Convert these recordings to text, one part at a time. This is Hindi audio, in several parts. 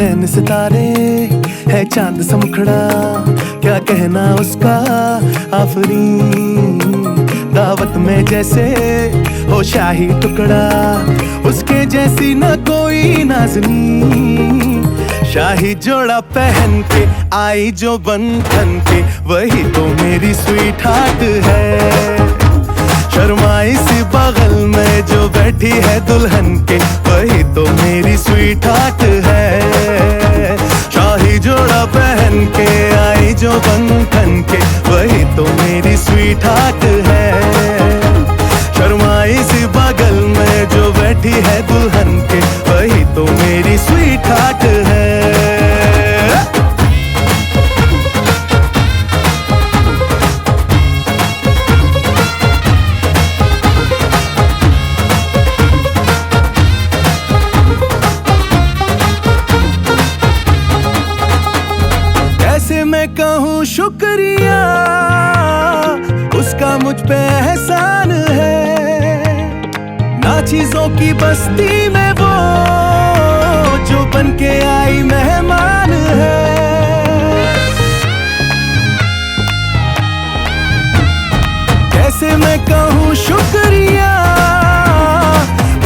नैन सितारे है चांद सा मुखड़ा, क्या कहना उसका आफरीन। दावत में जैसे हो शाही टुकड़ा, उसके जैसी न कोई नाज़नीन। शाही जोड़ा पहन के आई जो बंधन के, वही तो मेरी स्वीट हार्ट है। शर्माई सी बगल में जो बैठी है दुल्हन के, वही तो मेरी स्वीट हार्ट है। शाही जोड़ा पहन के आई जो बंधन के, वही तो मेरी स्वीट हार्ट है। शर्माई सी बगल में जो बैठी है दुल्हन के, वही तो मेरी स्वीट हार्ट है। कैसे मैं कहूँ शुक्रिया, उसका मुझ पे एहसान है। ना चीजों की बस्ती में वो जो बन के आई मेहमान है। कैसे मैं कहूँ शुक्रिया,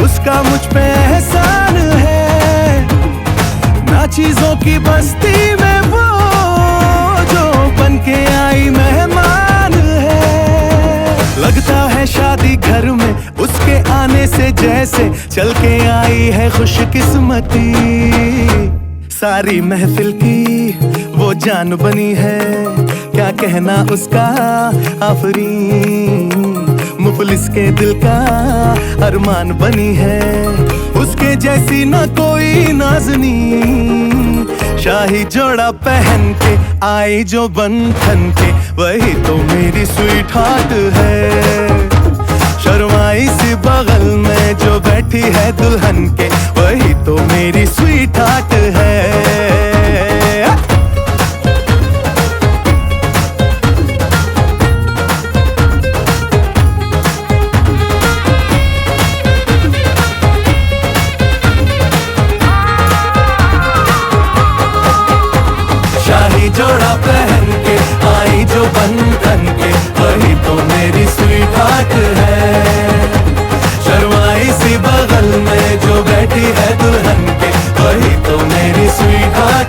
उसका मुझ पे एहसान है। ना चीजों की बस्ती में वो बन के आई मेहमान है। लगता है शादी घर में उसके आने से जैसे चल के आई है खुशकिस्मती। सारी महफिल की वो जान बनी है, क्या कहना उसका आफरीन। मुफलिस के दिल का अरमान बनी है, उसके जैसी न कोई नाज़नीन। शाही जोड़ा पहन के आई जो बंधन के, वही तो मेरी स्वीट हार्ट है। शर्माई सी बगल में जो बैठी है दुल्हन के, वही तो मेरी स्वीट हार्ट है। जोड़ा पहन के आई जो बंधन के, वही तो मेरी स्वीट हार्ट है। शर्माई सी बगल में जो बैठी है दुल्हन के, वही तो मेरी स्वीट हार्ट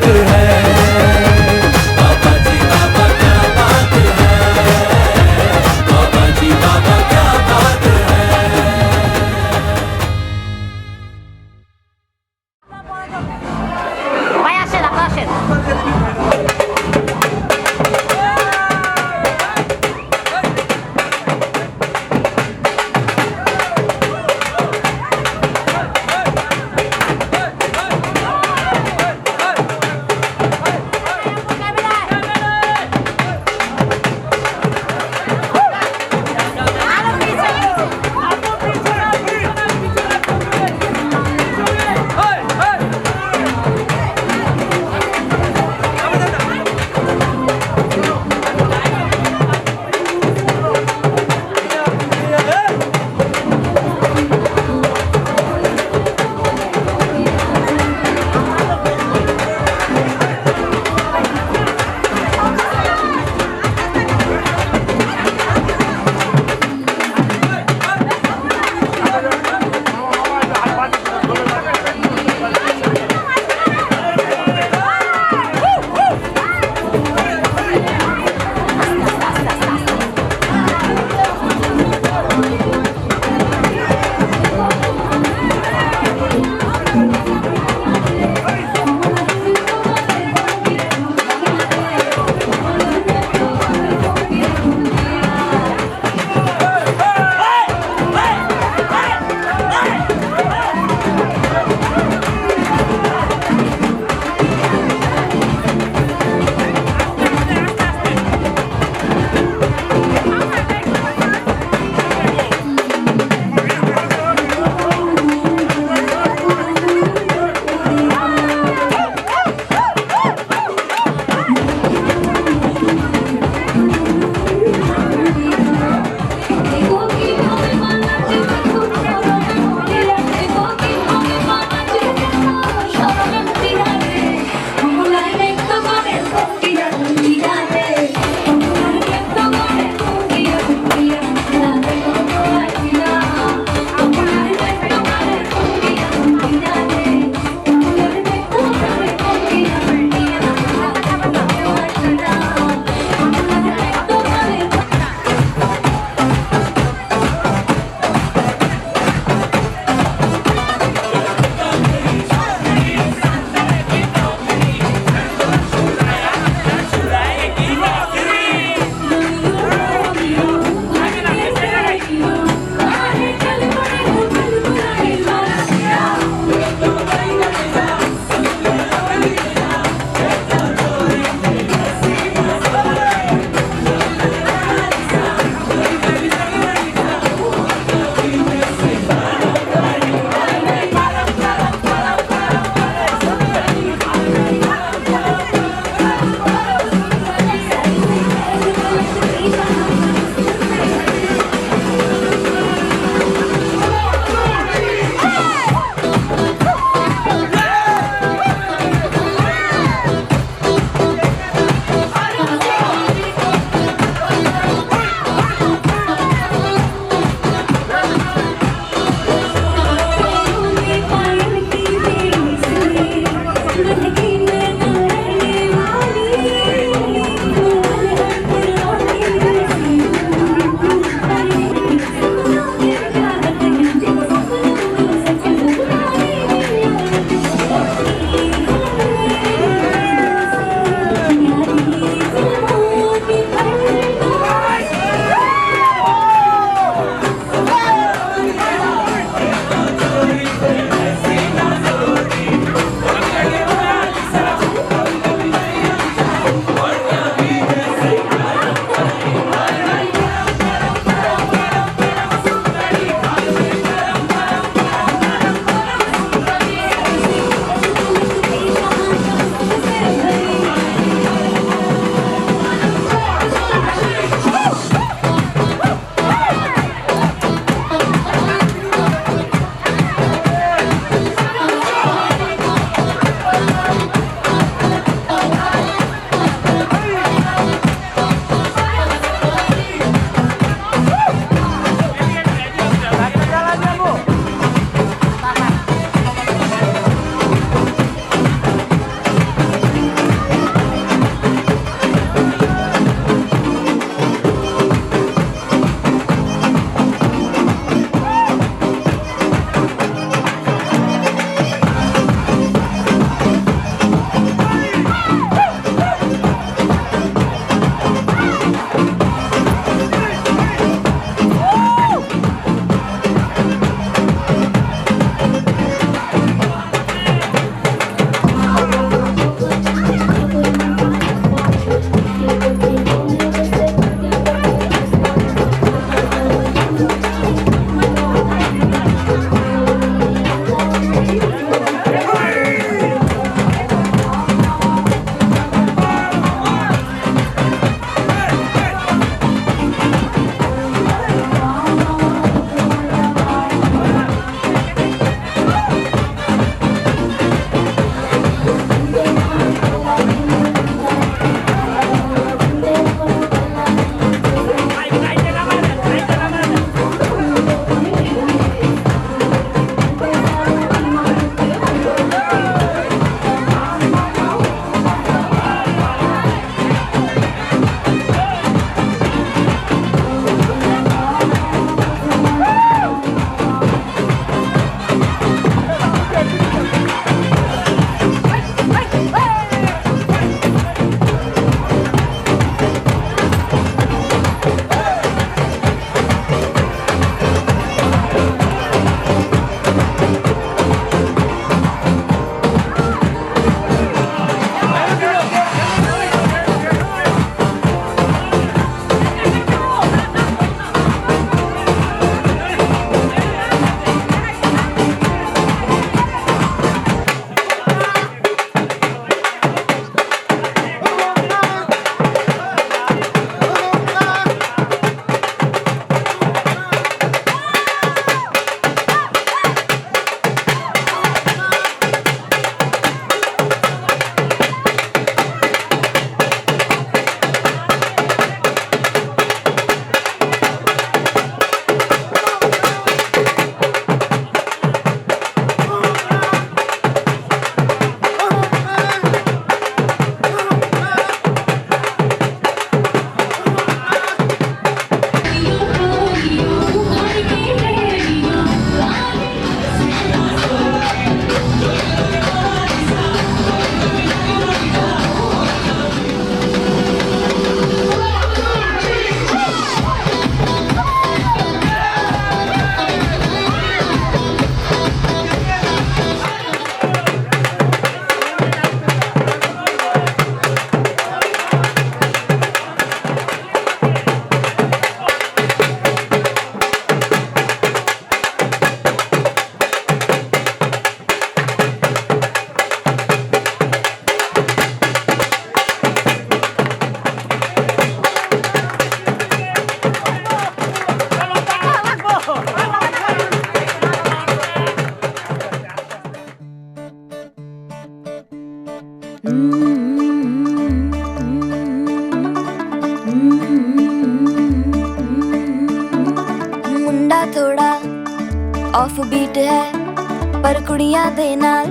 ऑफ बीट है पर कुड़ियां दे नाल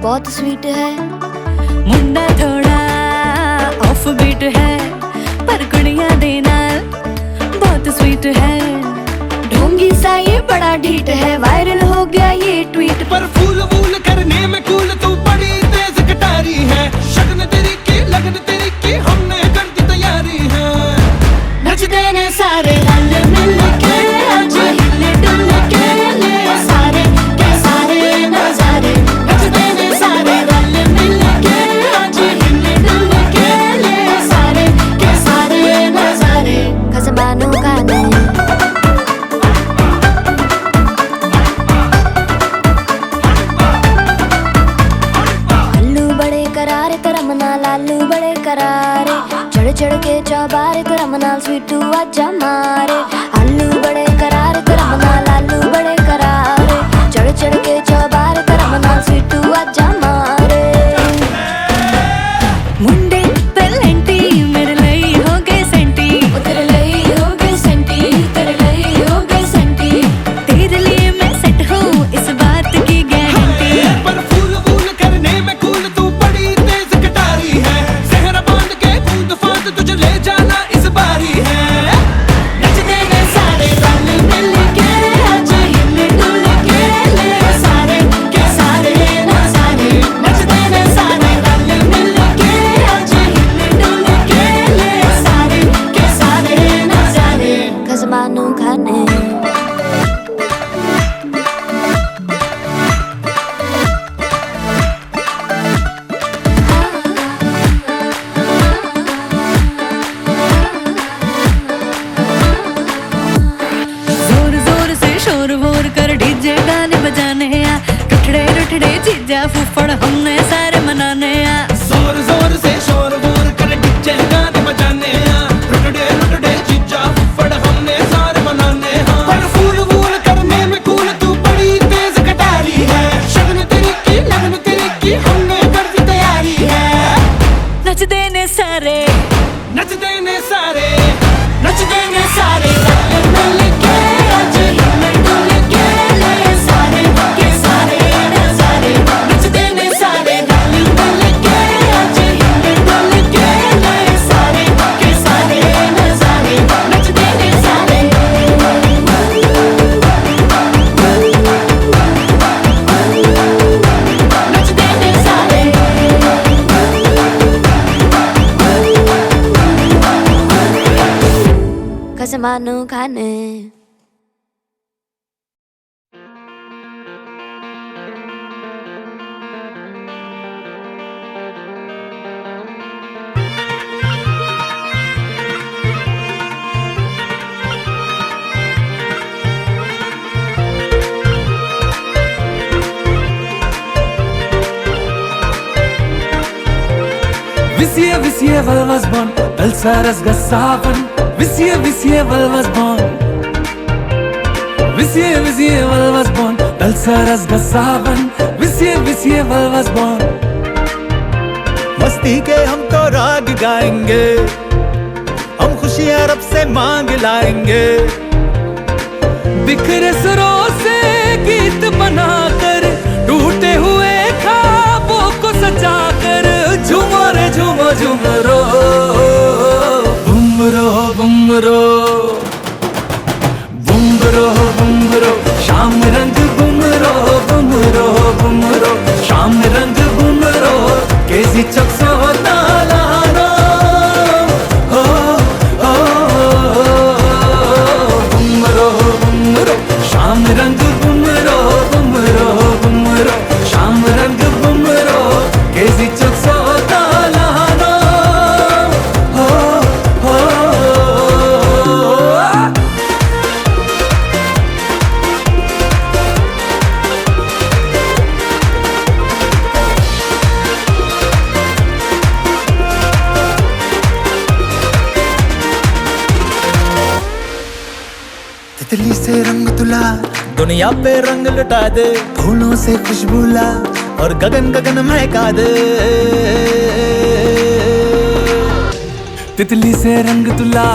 बहुत स्वीट है। मुंडा थोड़ा ऑफ बीट है पर कुड़ियां दे नाल बहुत स्वीट है। ढोंगी सा ये बड़ा ढीठ है, वायरल हो गया ये ट्वीट। पर फूल वूल करने में कूल तू बड़ी तेज कटारी है। शगन तेरी की लगन तेरी की हमने कर दी तैयारी है। नचते ने सारे रल मिल के आज हिले डुल के ले सारे के सारे नजारे। नचते ने सारे रल मिल के आज हिले डुल के ले सारे के सारे नजारे। खसबानों का नहीं लालू बड़े करारे, चढ़ चढ़ के चौबारे करम नाल स्वीटू आजा मारे। आलू बड़े करारे करम नाल लालू बड़े करारे, चढ़ चढ़ के चौबारे करम नाल स्वीटू आजा मारे। मुंडे पेलेंटी मेरे लई हो गए सेंटी, तेरे लई हो गए सेंटी, तेरे लई हो गए सेंटी। तेरे लिए मैं सेट हूँ इस बात की गारंटी। पर फूल वूल करने में कूल तू बड़ी तेज कटारी है। सहरा बांध के कूद फांद तुझे ले जाना इस बारी है। नचते ने सारे रल मिल के आज हिले डुल के ले सारे के सारे नजारे। नचते ने सारे रल मिल के आज हिले डुल के ले सारे के सारे नजारे। खजमानू खाने शोर वोर कर डीजे गाने बजाने आ। टुटड़े टुटड़े जीजा फुफड़ हमने सारे मनाने आ। जोर जोर से शोर वोर कर डीजे गाने बजाने आ। टुटड़े टुटड़े जीजा फुफड़ हमने सारे मनाने हैं। पर फूल वूल करने में कूल तू बड़ी तेज कटारी है। शगन तेरी की लगन तेरी की हमने कर दी तैयारी है। नचते ने सारे नचते ने सारे नचते ने सारे रल मिल के आज हिले डुल के ले सारे के सारे नजारे। नचते ने सारे रल मिल के आज हिले डुल के ले सारे के सारे नजारे। नचते ने सारे नचते ने सारे खसमानू खाने। Visie wel was bon, Belsaras gasavan. Visie wel was bon. Visie wel was bon, Belsaras gasavan. Visie wel was bon. मस्ती के हम तो राग गाएंगे, हम खुशियाँ रब से मांग लाएंगे। बिखरे सुरों से गीत बनाकर, टूटे हुए ख्वाबों को सजाकर, झूमो रे झूमो झूमरो, बुमरो बुमरो बुमरो बुमरो, शाम रंग बुमरो बुमरो बुमरो, शाम रंग बुमरो, कैसी चक्सो तालानो हो हो बुमरो बुमरो, शाम रंग बुमरो बुमरो बुमरो, शाम रंग बुमरो, कैसी चक्सो तालानो हो हो। तितली से रंग तुला, दुनिया पे रंग लुटा दे, फूलों से खुशबू ला और गगन गगन महका दे। तितली से रंग तुला,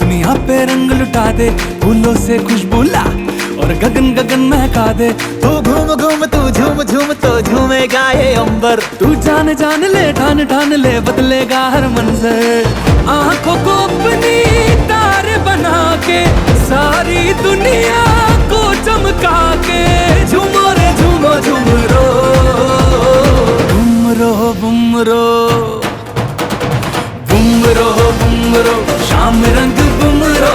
दुनिया पे रंग लुटा दे, फूलों से खुशबू ला और गगन गगन महका दे। तू घूम घूम तू झूम झूम तो झूमेगा ये अंबर। तू जान जान ले ठान ठान ले बदलेगा हर मंजर। आंखों को अपनी तारे बना के सारी दुनिया को चमका के झूमो रे झूमो झूम रो बुम रो बुम रो शाम रंग बुम रो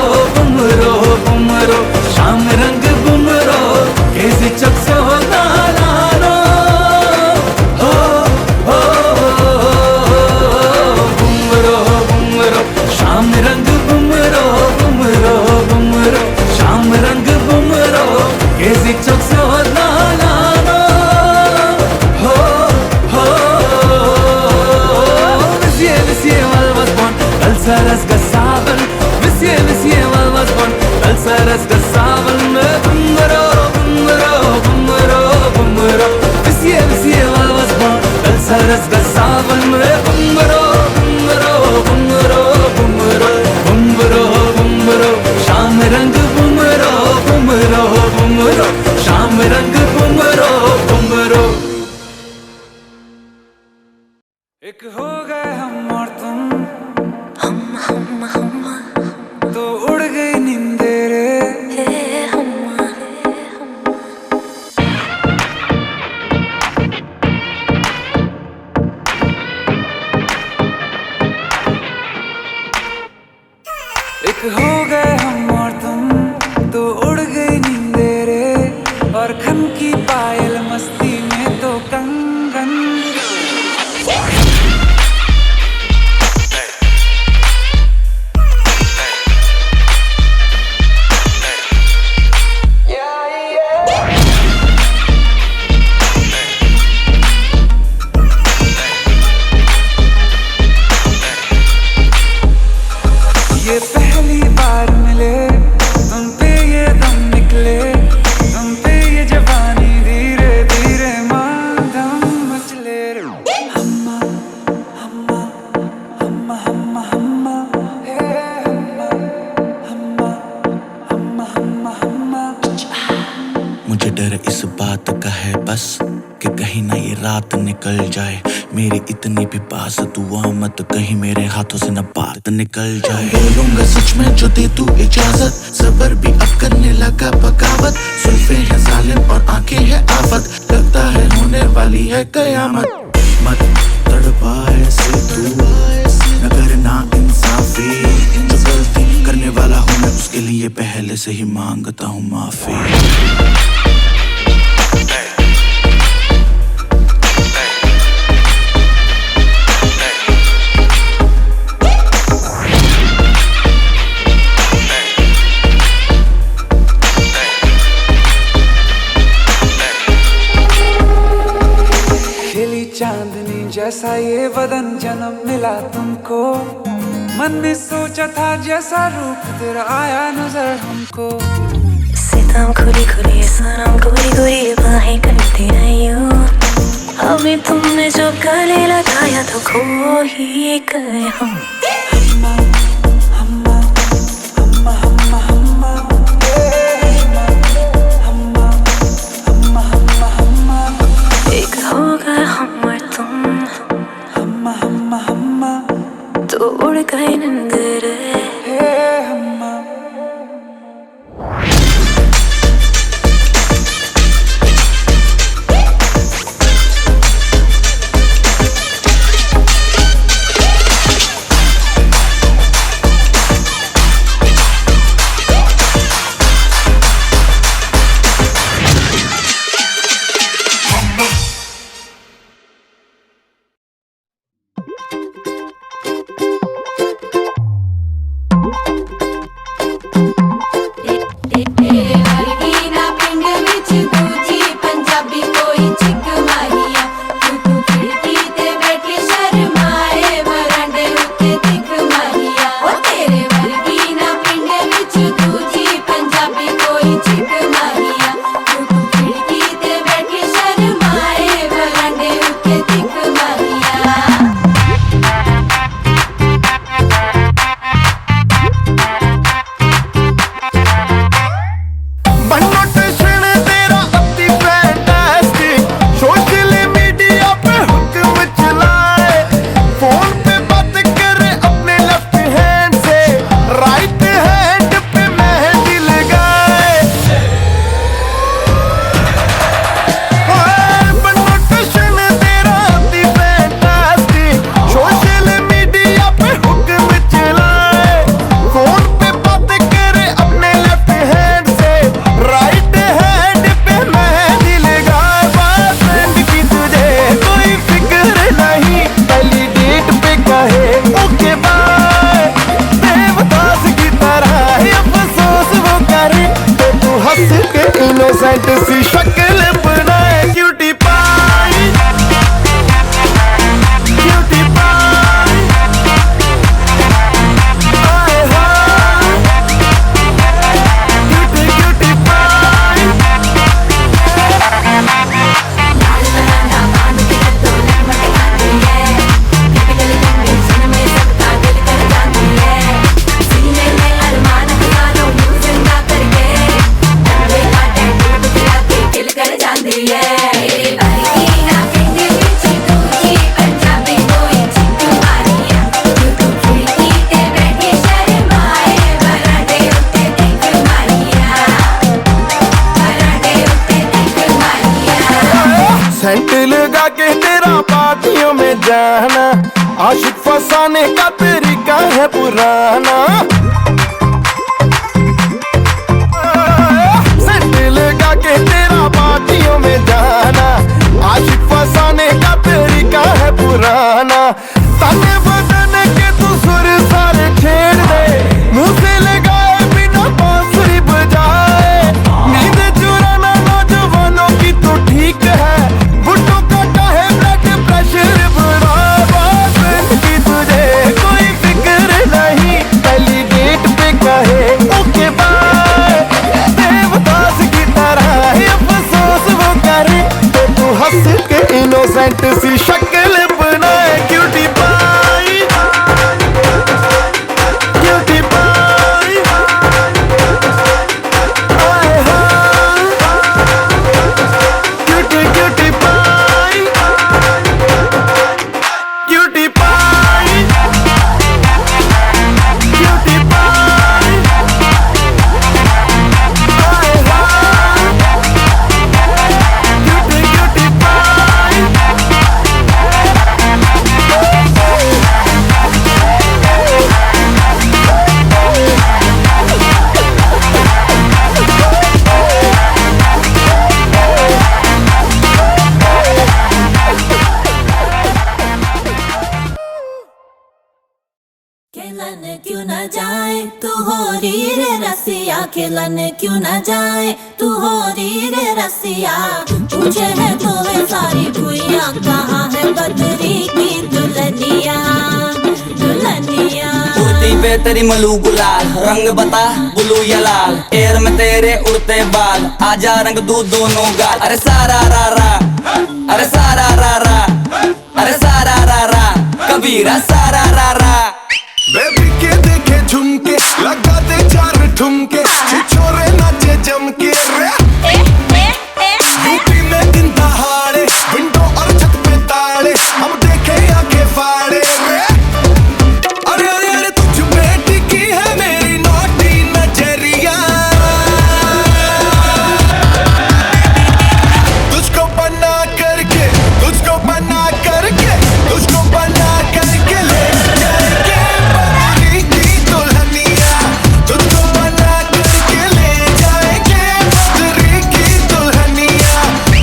शाम रंग बुम रो कैसी चक से हो नालानो हो बुम रो शाम रंग बुम रो शाम रंग बुम रो कैसी चक से हो नालानो हो Visie mal was bon, Alsaras gasavan. Visie mal was bon, Alsaras gasavan. Bumro. Visie mal was bon, Alsaras gasavan. Bumro. Sham rang bumro. Sham rang bumro. एक हो गए हम और तुम, तो उड़ गई नींदे रे। एक हो गए हम और तुम, तो उड़ गई नींदे रे। और खन की पायल मस्ती में तो कंगन। ये पहली बार मिले, तुम पे ये दम निकले, तुम पे ये जवानी धीरे धीरे माधम मचले रे। हम्मा हम्मा हम्मा हम्मा हम्मा हे हम्मा हम्मा हम्मा हम्मा। मुझे डर इस बात का है बस कि कहीं ना ये रात निकल जाए। मेरी इतनी भी पास दुआ मत कहीं मेरे हाथों से न बात निकल जाए। बोलूंगा सच में जो दे तू इजाजत, सबर भी अब करने लगा बगावत। सुल्फे हैं जालिम और आंखें हैं आफत, लगता है होने वाली है कयामत। मत तड़पा ऐसे तू न करना इंसाफी। जो गलती करने वाला हूँ मैं उसके लिए पहले से ही मांगता हूँ माफी। चांदनी जैसा ये बदन जन्म मिला तुमको। मन में सोचा था जैसा रूप तेरा आया नजर हमको। सितम खुली खुली सनम गोरी गोरी बाहें करती रही हो। हमें तुमने जो गले लगाया तो खो ही गए हम। एक होगा हम और तुम, तो उड़ गए नींदरे। इनोसेंट सी शक्ल बनाए क्यूटी पाई, क्यूटी पाई, आए हाय क्यूटी क्यूटी पाई। सेंट लगा के तेरा पार्टियों में जाना, आशिक फसाने का तरीका है पुराना। सेंट लगा के तेरा पार्टियों में जाना, आशिक फसाने का तरीका है पुराना। ताने बदन के तू सुर सारे छेड़ दे, मुंह से लगाए बिना बांसुरी बजाए। नींद चुराना नौजवानों की तो ठीक है, बुड्ढों का है ब्लड प्रेशर बढ़ावा। की तुझे कोई फिक्र नहीं, पहली डेट पे कहे ओके बाय। देवदास की तरह अफसोस वो करे, तो तू हंस के इनोसेंट सी शक्ल बनाए क्यूटी पाई, क्यूटी पाई, आए हाय cutie cutie pie, cutie pie, cutie pie, आए हाय क्यूटी क्यूटी पाई। खेलन क्यों न जाए तू हो री रे रसिया, खेलन क्यों न जाए तू हो री रे रसिया। पूछे है तो वे सारी भुइयां, कहाँ है बदरी की दुल्हनिया, दुल्हनिया। कुर्ती पे तेरी मलू गुलाल, रंग बता ब्लू या लाल। एयर में तेरे उड़ते बाल, आजा रंग दू दोनों गाल। अरे सारा रा रा, अरे सारा रा रा, अरे सारा रा रा, कबीरा सारा रा रा। बेबी के देखे झुमके, लगा दे चार ठुमके, छिछोरे नाचे जम के रे। यूपी में दिन दहाड़े, विंडो और छत पे ताड़े, हम देखे आके फाड़े रे। अरे अरे अरे तुझ पे टिकी है मेरी नौटी नजरिया, तुझको बना करके, तुझको बना करके, तुझको बना करके ले जाएंगे बदरी की दुल्हनिया। तुझको बना करके ले जाएंगे बदरी की दुल्हनिया,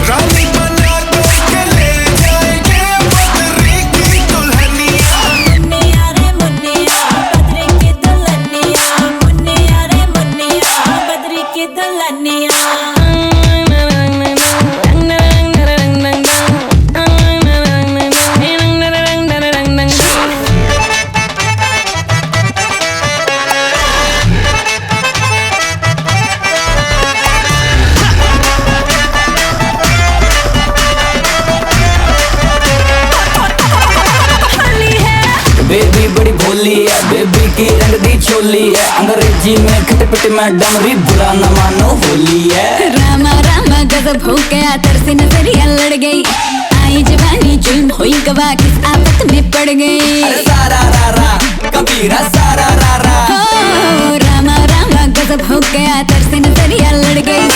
रानी बना करके ले जाएंगे बदरी की दुल्हनिया। मुन्निया रे मुन्निया, बदरी की दुल्हनिया, मुन्निया रे मुन्निया, बदरी की दुल्हनिया। बेबी बड़ी भोली है, बेबी की रंग दी चोली है। अंग्रेजी में खटपट में डमरी, बुरा न मानो होली है। रामा रामा गजब हो गया, तरसी नजरिया लड़ गई। आई जवानी जुल्म हुई गवा, किस आफत में पड़ गई। अरे सारा रा रा, कबीरा सारा रा रा। हो रामा रामा गजब हो गया, तरसी नजरिया लड़ गई।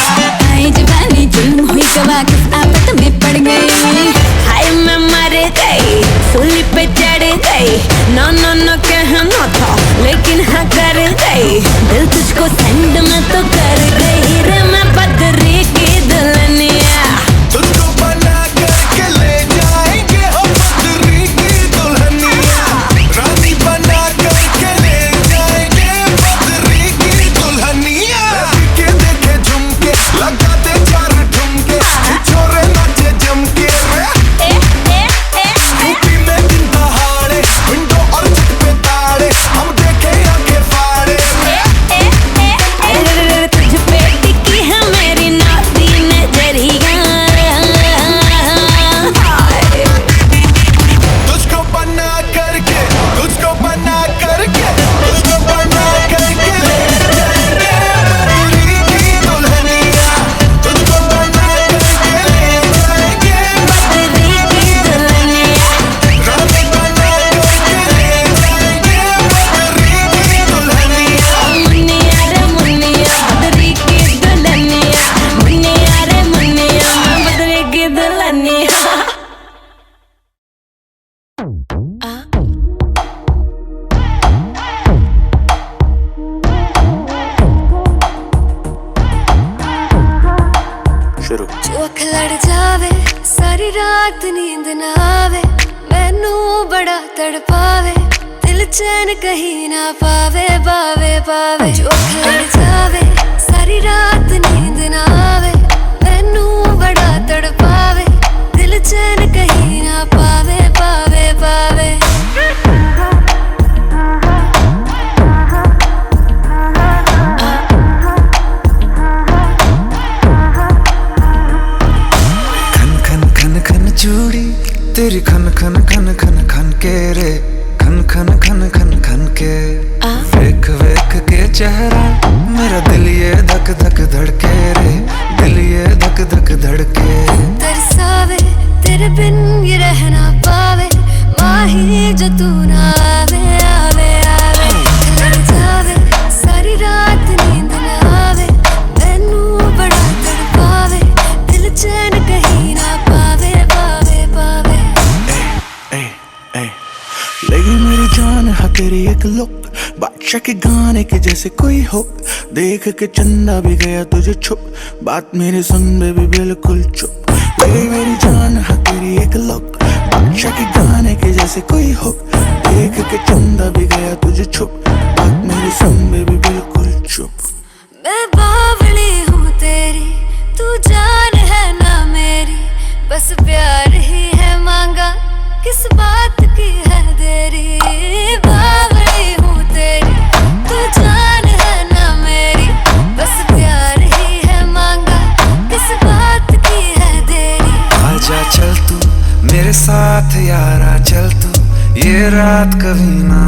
आई जवानी जुल्म हुई गवा, किस आफत में पड़ गई। हाय मैं मर गई, सूली पे चढ़ गई। नो नो नो कहना था लेकिन हाँ कर गई। दिल तुझको सेंड में तो कर गई रे मैं बदरी की दुल्हनिया। तुझको बना करके ले जाएंगे हम बदरी की दुल्हनिया, रानी बना करके ले जाएंगे बदरी की दुल्हनिया। के देखे झुमके, लगा दे चार लड़ जावे सारी रात नींद ना आवे मैनू बड़ा तड़पावे दिल चैन कहीं ना पावे पावे पावे जोख लड़ जावे सारी रात नींद ना आवे मैनू बड़ा तड़पावे दिल चैन कहीं ना पावे पावे पावे चूड़ी तेरी खन खन खन खन खन के रे खन खन खन खन खन के वेख वेख के चेहरा मेरा दिल ये धक धक धड़के रे दिल ये धक धक धड़के तरसावे तेरे बिन ये रहना पावे माही जो तू ना आवे आवे आवे लड़ जावे सारी रात नींद ना आवे मैनू बड़ा तड़पावे दिल चैन कहीं ना पावे पावे पावे लगी मेरी जान है तेरी एक लुक बादशाह के गाने के जैसे कोई हो देख के चंदा भी गया तुझे छुप बात मेरे सुन बेबी बिल्कुल चुप लगी मेरी जान है तेरी एक लुक बादशाह के गाने के जैसे कोई हो देख के चंदा भी गया तुझे छुप बात मेरे सुन बेबी बिल्कुल चुप मैं बावली हूँ तेरी तू जान है ना मेरी बस प्यार ही है मांगा किस बात की है देरी बावली हूँ तेरी तू जान है ना मेरी बस प्यार ही है मांगा किस बात की है देरी आजा चल तू मेरे साथ यारा चल तू ये रात कभी ना